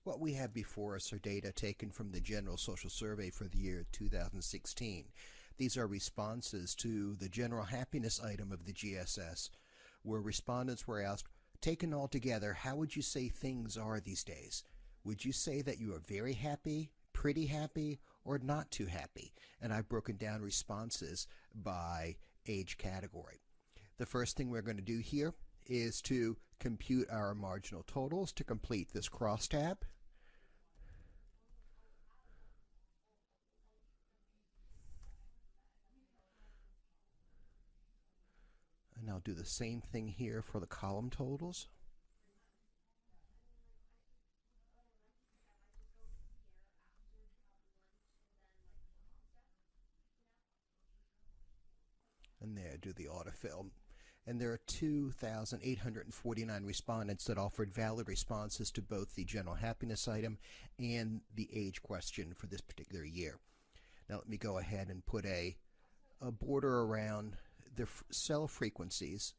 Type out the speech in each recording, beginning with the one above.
What we have before us are data taken from the General Social Survey for the year 2016. These are responses to the general happiness item of the GSS, where respondents were asked, taken all together, how would you say things are these days? Would you say that you are very happy, pretty happy, or not too happy? And I've broken down responses by age category. The first thing we're going to do here is to compute our marginal totals to complete this crosstab. And I'll do the same thing here for the column totals. And there, do the autofill. And there are 2,849 respondents that offered valid responses to both the general happiness item and the age question for this particular year. Now let me go ahead and put a border around the cell frequencies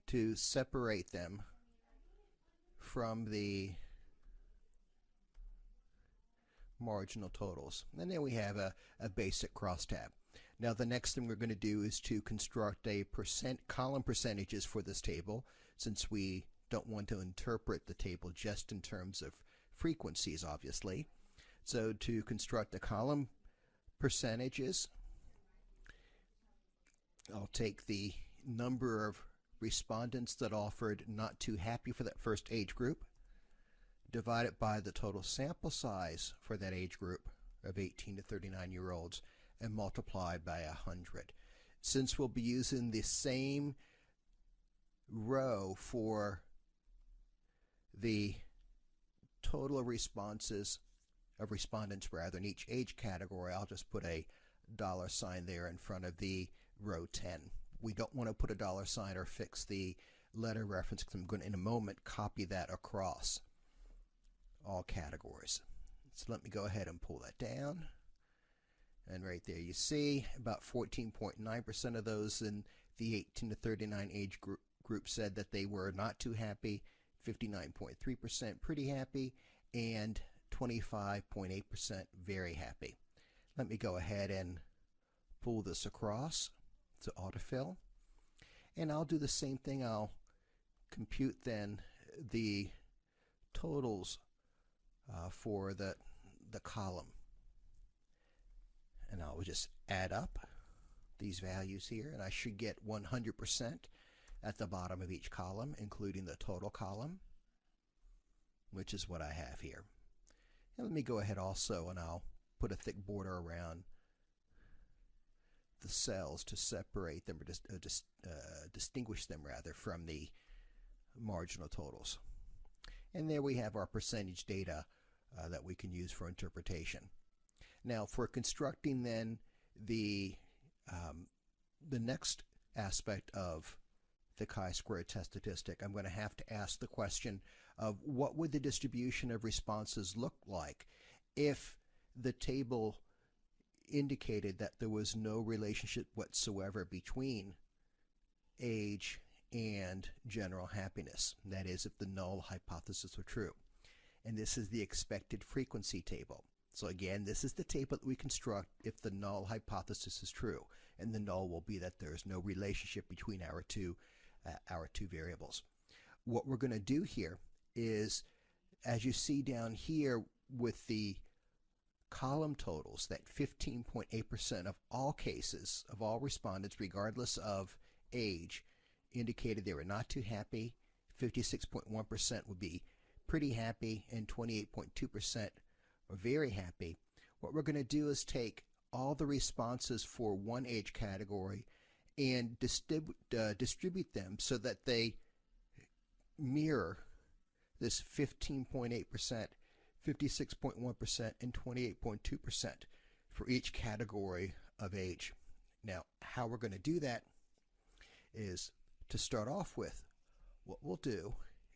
to separate them from the marginal totals. And then we have a basic crosstab. Now the next thing we're going to do is to construct a column percentages for this table, since we don't want to interpret the table just in terms of frequencies, obviously. So to construct the column percentages, I'll take the number of respondents that offered not too happy for that first age group, divide it by the total sample size for that age group of 18 to 39-year-olds, and multiply by 100. Since we'll be using the same row for the total responses of respondents rather in each age category, I'll just put a $sign there in front of the row 10. We don't want to put a $sign or fix the letter reference because I'm going to in a moment copy that across all categories. So let me go ahead and pull that down. And right there you see about 14.9% of those in the 18 to 39 age group said that they were not too happy, 59.3% pretty happy, and 25.8% very happy. Let me go ahead and pull this across to autofill. And I'll do the same thing. I'll compute then the totals for the column. And I'll just add up these values here, and I should get 100% at the bottom of each column, including the total column, which is what I have here. And let me go ahead also, and I'll put a thick border around the cells to separate them, or distinguish them rather from the marginal totals. And there we have our percentage data that we can use for interpretation. Now for constructing then the next aspect of the chi-squared test statistic, I'm going to have to ask the question of what would the distribution of responses look like if the table indicated that there was no relationship whatsoever between age and general happiness. That is, if the null hypothesis were true. And this is the expected frequency table. So again, this is the table that we construct if the null hypothesis is true, and the null will be that there is no relationship between our two variables. What we're going to do here is, as you see down here with the column totals, that 15.8% of all cases, of all respondents, regardless of age, indicated they were not too happy. 56.1% would be pretty happy, and 28.2% are very happy. What we're going to do is take all the responses for one age category and distribute them so that they mirror this 15.8%, 56.1%, and 28.2% for each category of age. Now, how we're going to do that is, to start off with, what we'll do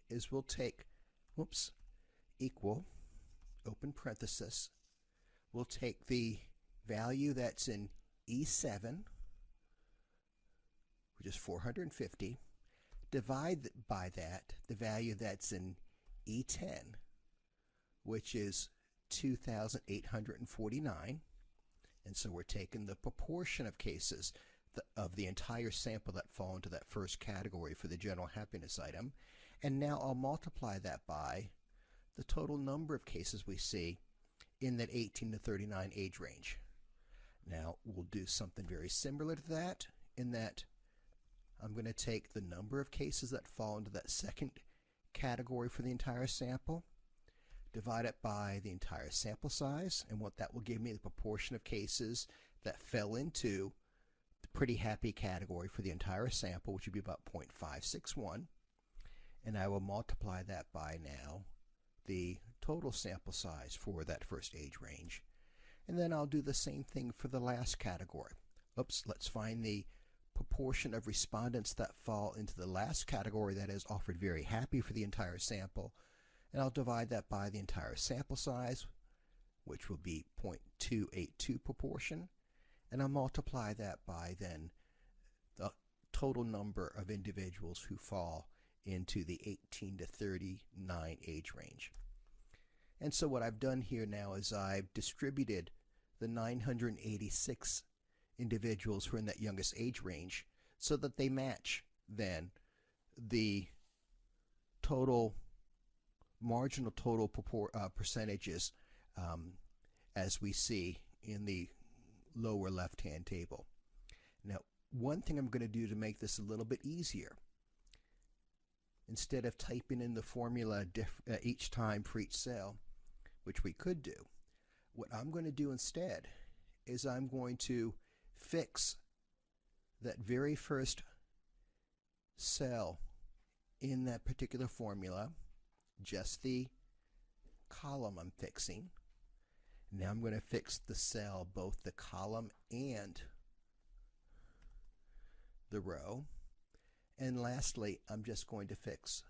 is we'll take, equal, open parenthesis, we'll take the value that's in E7, which is 450, divide by that the value that's in E10, which is 2,849. And so we're taking the proportion of cases of the entire sample that fall into that first category for the general happiness item. And now I'll multiply that by the total number of cases we see in that 18 to 39 age range. Now we'll do something very similar to that, in that I'm going to take the number of cases that fall into that second category for the entire sample, divide it by the entire sample size, and what that will give me the proportion of cases that fell into the pretty happy category for the entire sample, which would be about 0.561. And I will multiply that by now the total sample size for that first age range. And then I'll do the same thing for the last category. Let's find the proportion of respondents that fall into the last category, that is offered very happy for the entire sample. And I'll divide that by the entire sample size, which will be 0.282 proportion. And I'll multiply that by then the total number of individuals who fall into the 18 to 39 age range. And so what I've done here now is I've distributed the 986 individuals who are in that youngest age range so that they match then the total marginal total percentages as we see in the lower left-hand table. Now, one thing I'm going to do to make this a little bit easier, instead of typing in the formula each time for each cell, which we could do, what I'm going to do instead is I'm going to fix that very first cell in that particular formula, just the column I'm fixing. Now I'm going to fix the cell, both the column and the row. And lastly, I'm just going to fix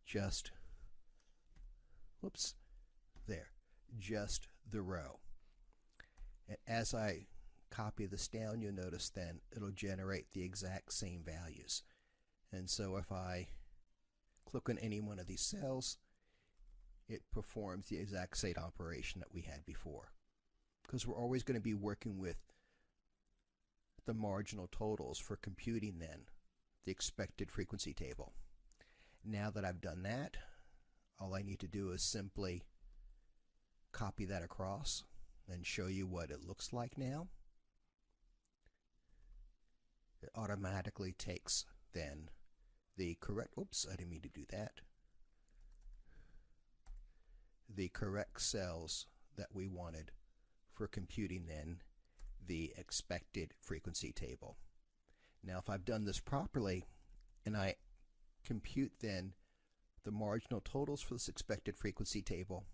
just the row. And as I copy this down, you'll notice then it'll generate the exact same values. And so if I click on any one of these cells, it performs the exact same operation that we had before, because we're always going to be working with the marginal totals for computing then the expected frequency table. Now that I've done that, all I need to do is simply copy that across and show you what it looks like now. It automatically takes then the correct, I didn't mean to do that, the correct cells that we wanted for computing then the expected frequency table. Now if I've done this properly and I compute then the marginal totals for this expected frequency table,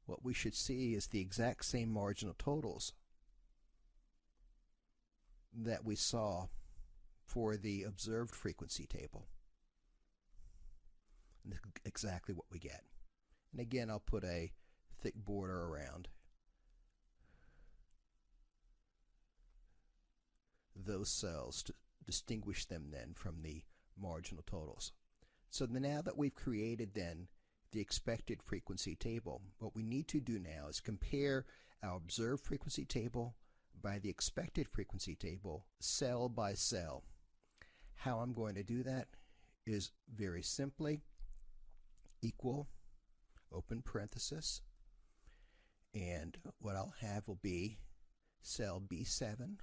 what we should see is the exact same marginal totals that we saw for the observed frequency table. And this is exactly what we get. And again, I'll put a thick border around those cells to distinguish them then from the marginal totals. So now that we've created then the expected frequency table, what we need to do now is compare our observed frequency table by the expected frequency table cell by cell. How I'm going to do that is very simply equal, open parenthesis, and what I'll have will be cell B7,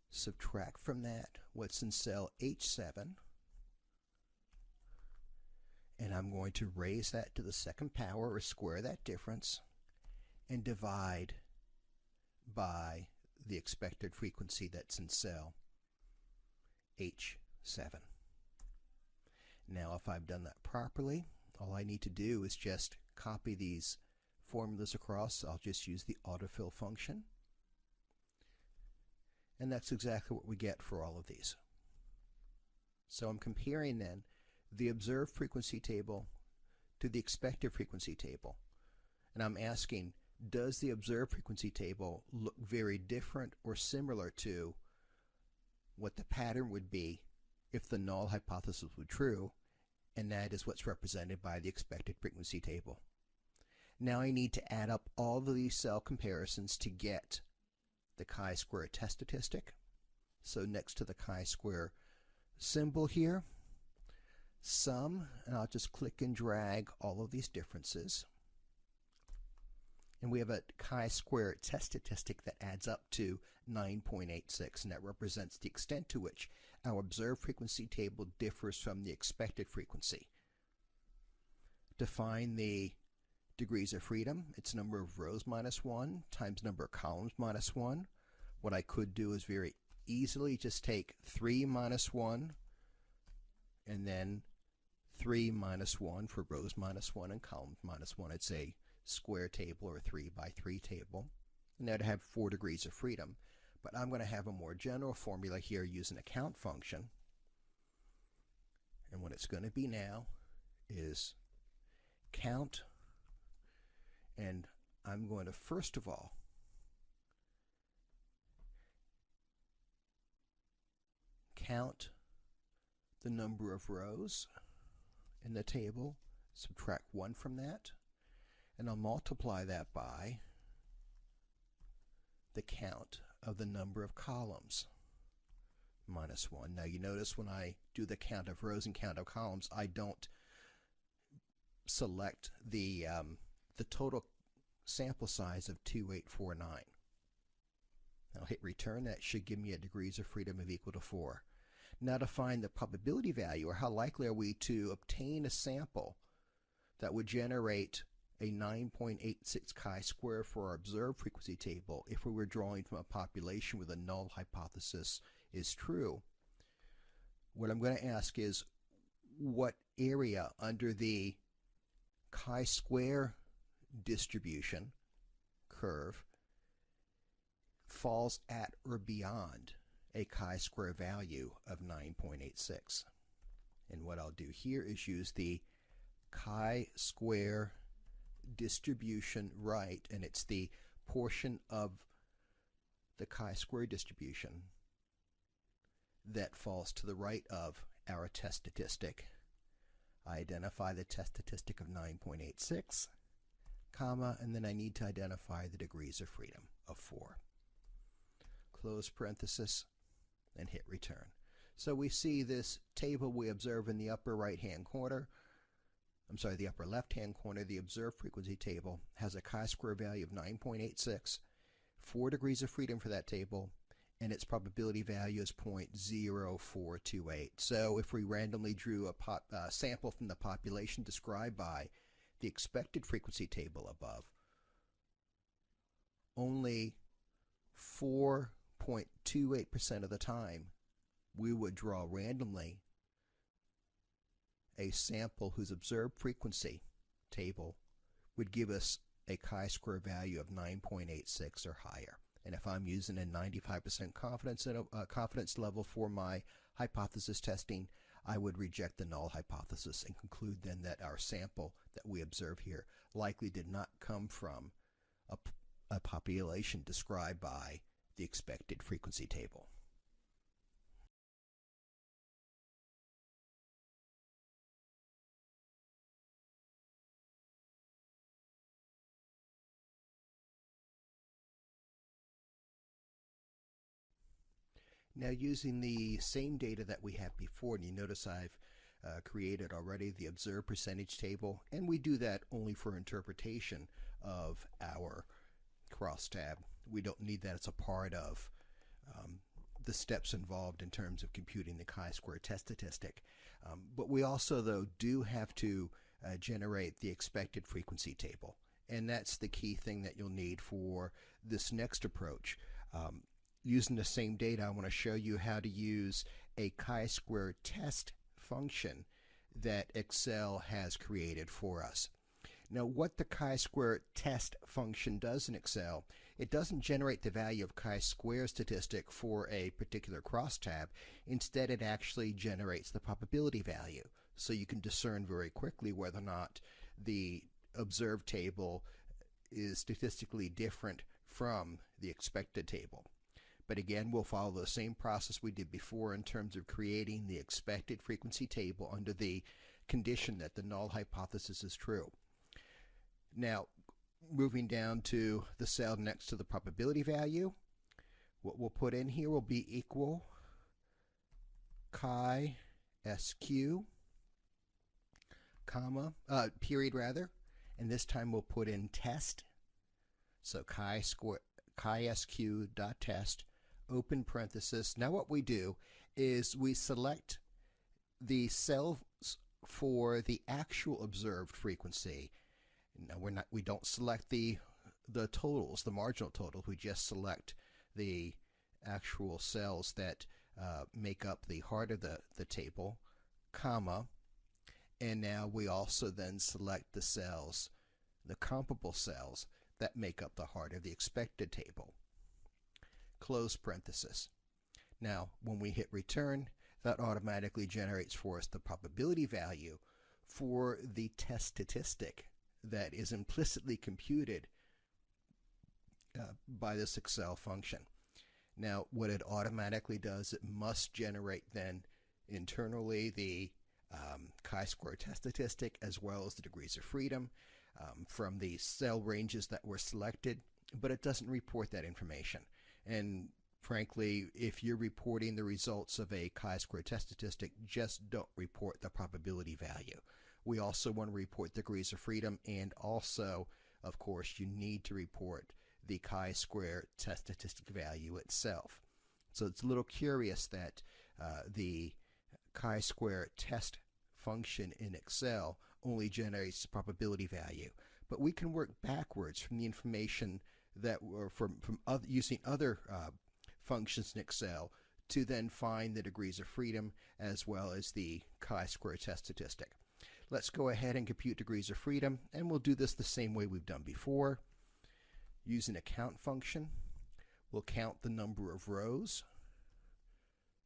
subtract from that what's in cell H7, and I'm going to raise that to the second power or square that difference and divide by the expected frequency that's in cell H7. Now if I've done that properly, all I need to do is just copy these formulas across. I'll just use the autofill function. And that's exactly what we get for all of these. So I'm comparing then the observed frequency table to the expected frequency table. And I'm asking, does the observed frequency table look very different or similar to what the pattern would be if the null hypothesis were true? and that is what's represented by the expected frequency table. Now I need to add up all of these cell comparisons to get the chi-square test statistic. So next to the chi-square symbol here, sum, and I'll just click and drag all of these differences. And we have a chi-square test statistic that adds up to 9.86, and that represents the extent to which our observed frequency table differs from the expected frequency. To find the degrees of freedom, it's number of rows minus 1 times number of columns minus 1. What I could do is very easily just take 3 minus 1 and then 3 minus 1 for rows minus 1 and columns minus 1. It's a square table or 3 by 3 table, and that would have 4 degrees of freedom. But I'm going to have a more general formula here using a count function, and what it's going to be now is count, and I'm going to first of all count the number of rows in the table, subtract 1 from that, and I'll multiply that by the count of the number of columns, minus 1. Now you notice when I do the count of rows and count of columns, I don't select the total sample size of 2849. I'll hit return. That should give me a degrees of freedom of equal to 4. Now to find the probability value, or how likely are we to obtain a sample that would generate a 9.86 chi-square for our observed frequency table if we were drawing from a population where the null hypothesis is true. What I'm going to ask is what area under the chi-square distribution curve falls at or beyond a chi-square value of 9.86. And what I'll do here is use the chi-square distribution right, and it's the portion of the chi-square distribution that falls to the right of our test statistic. I identify the test statistic of 9.86, comma, and then I need to identify the degrees of freedom of 4. Close parenthesis and hit return. So we see this table we observe in the upper right-hand corner. The upper left-hand corner, the observed frequency table has a chi-square value of 9.86, 4 degrees of freedom for that table, and its probability value is 0.0428. So if we randomly drew a sample from the population described by the expected frequency table above, only 4.28% of the time we would draw randomly a sample whose observed frequency table would give us a chi-square value of 9.86 or higher. And if I'm using a 95% confidence level for my hypothesis testing, I would reject the null hypothesis and conclude then that our sample that we observe here likely did not come from a population described by the expected frequency table. Now using the same data that we had before, and you notice I've created already the observed percentage table, and we do that only for interpretation of our crosstab. We don't need that as a part of the steps involved in terms of computing the chi-square test statistic. But we also, though, do have to generate the expected frequency table, and that's the key thing that you'll need for this next approach. Using the same data, I want to show you how to use a chi-square test function that Excel has created for us. Now, what the chi-square test function does in Excel, it doesn't generate the value of chi-square statistic for a particular crosstab. Instead, it actually generates the probability value. So you can discern very quickly whether or not the observed table is statistically different from the expected table. But again, we'll follow the same process we did before in terms of creating the expected frequency table under the condition that the null hypothesis is true. Now, moving down to the cell next to the probability value, what we'll put in here will be equal chi-sq, comma, period rather, and this time we'll put in test. So chi-sq dot test, open parenthesis. Now what we do is we select the cells for the actual observed frequency. Now we don't select the totals, the marginal totals. We just select the actual cells that make up the heart of the table, comma, and now we also then select the cells, the comparable cells that make up the heart of the expected table, close parenthesis. Now when we hit return, that automatically generates for us the probability value for the test statistic that is implicitly computed by this Excel function. Now what it automatically does, it must generate then internally the chi-square test statistic as well as the degrees of freedom from the cell ranges that were selected, but it doesn't report that information. And frankly, if you're reporting the results of a chi-square test statistic, just don't report the probability value. We also want to report degrees of freedom, and also, of course, you need to report the chi-square test statistic value itself. So it's a little curious that the chi-square test function in Excel only generates the probability value, but we can work backwards from the information that were from using other functions in Excel to then find the degrees of freedom as well as the chi-square test statistic. Let's go ahead and compute degrees of freedom, and we'll do this the same way we've done before. Using a count function, we'll count the number of rows,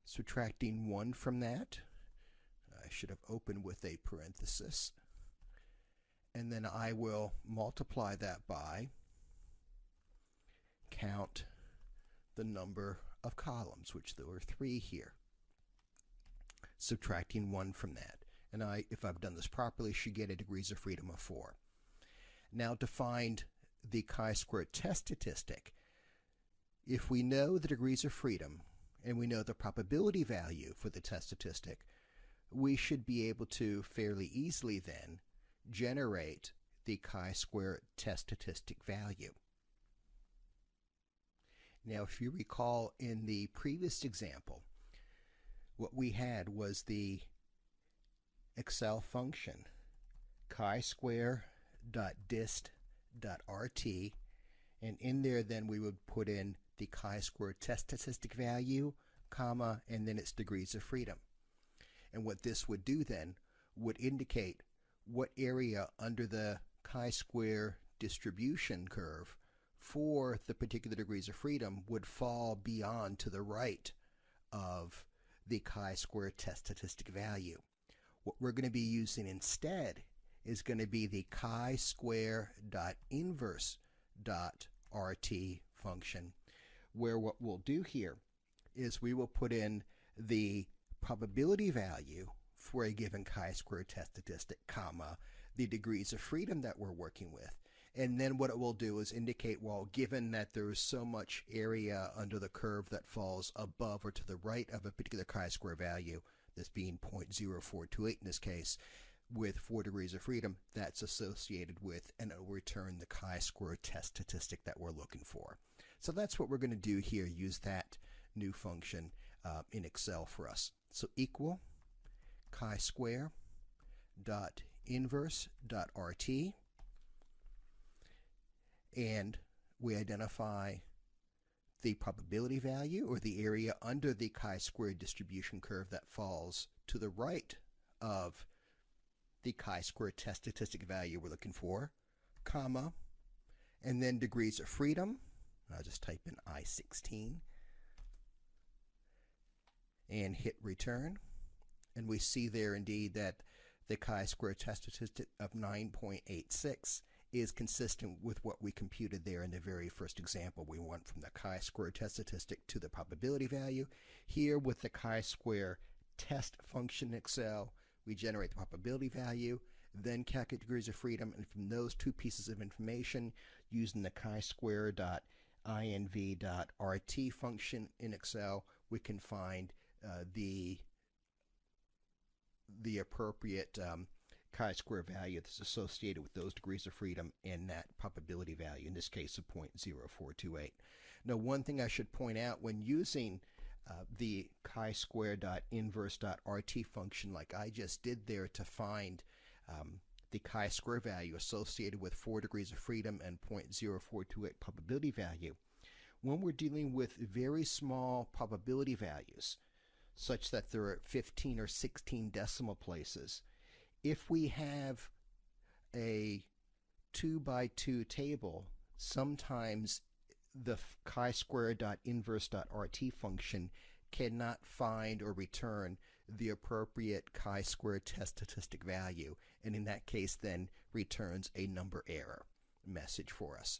subtracting 1 from that. I should have opened with a parenthesis, and then I will multiply that by count the number of columns, which there were 3 here, subtracting 1 from that. And if I've done this properly, should get a degrees of freedom of 4. Now to find the chi-square test statistic, if we know the degrees of freedom and we know the probability value for the test statistic, we should be able to fairly easily then generate the chi-square test statistic value. Now, if you recall in the previous example, what we had was the Excel function chi-square.dist.rt, and in there then we would put in the chi-square test statistic value, comma, and then its degrees of freedom. And what this would do then would indicate what area under the chi-square distribution curve for the particular degrees of freedom would fall beyond to the right of the chi-square test statistic value. What we're going to be using instead is going to be the chi-square.inverse.rt function, where what we'll do here is we will put in the probability value for a given chi-square test statistic, comma, the degrees of freedom that we're working with. And then what it will do is indicate, well, given that there is so much area under the curve that falls above or to the right of a particular chi-square value, this being 0.0428 in this case, with 4 degrees of freedom, that's associated with, and it will return the chi-square test statistic that we're looking for. So that's what we're going to do here, use that new function in Excel for us. So equal chi-square.inverse.rt, and we identify the probability value, or the area under the chi-square distribution curve that falls to the right of the chi-square test statistic value we're looking for, comma, and then degrees of freedom. I'll just type in I16 and hit return, and we see there indeed that the chi-square test statistic of 9.86 is consistent with what we computed there in the very first example. We went from the chi-square test statistic to the probability value. Here with the chi-square test function in Excel, we generate the probability value, then calculate degrees of freedom, and from those two pieces of information, using the chi-square.inv.rt function in Excel, we can find the appropriate chi-square value that's associated with those degrees of freedom and that probability value, in this case of 0.0428. Now, one thing I should point out when using the chi-square.inverse.rt function like I just did there to find the chi-square value associated with 4 degrees of freedom and 0.0428 probability value, when we're dealing with very small probability values, such that there are 15 or 16 decimal places, if we have a 2 by 2 table, sometimes the chi-square.inverse.rt function cannot find or return the appropriate chi-square test statistic value, and in that case then returns a number error message for us.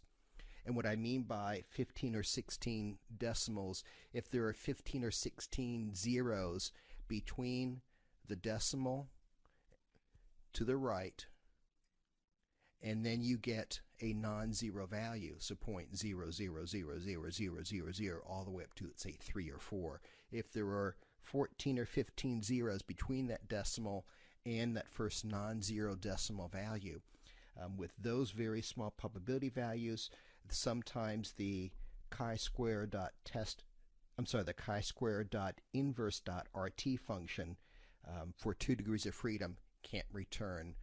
And what I mean by 15 or 16 decimals, if there are 15 or 16 zeros between the decimal to the right, and then you get a non-zero value, so 0.00000000 all the way up to, let's say, 3 or 4. If there are 14 or 15 zeros between that decimal and that first non-zero decimal value, with those very small probability values, sometimes the chi-square.inverse.rt function for 2 degrees of freedom can't return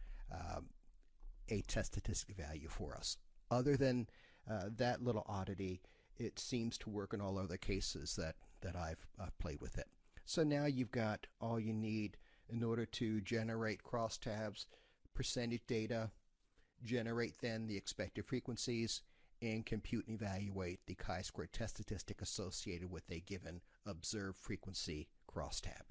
a test statistic value for us. Other than that little oddity, it seems to work in all other cases that I've played with it. So now you've got all you need in order to generate crosstabs, percentage data, generate then the expected frequencies, and compute and evaluate the chi-square test statistic associated with a given observed frequency crosstab.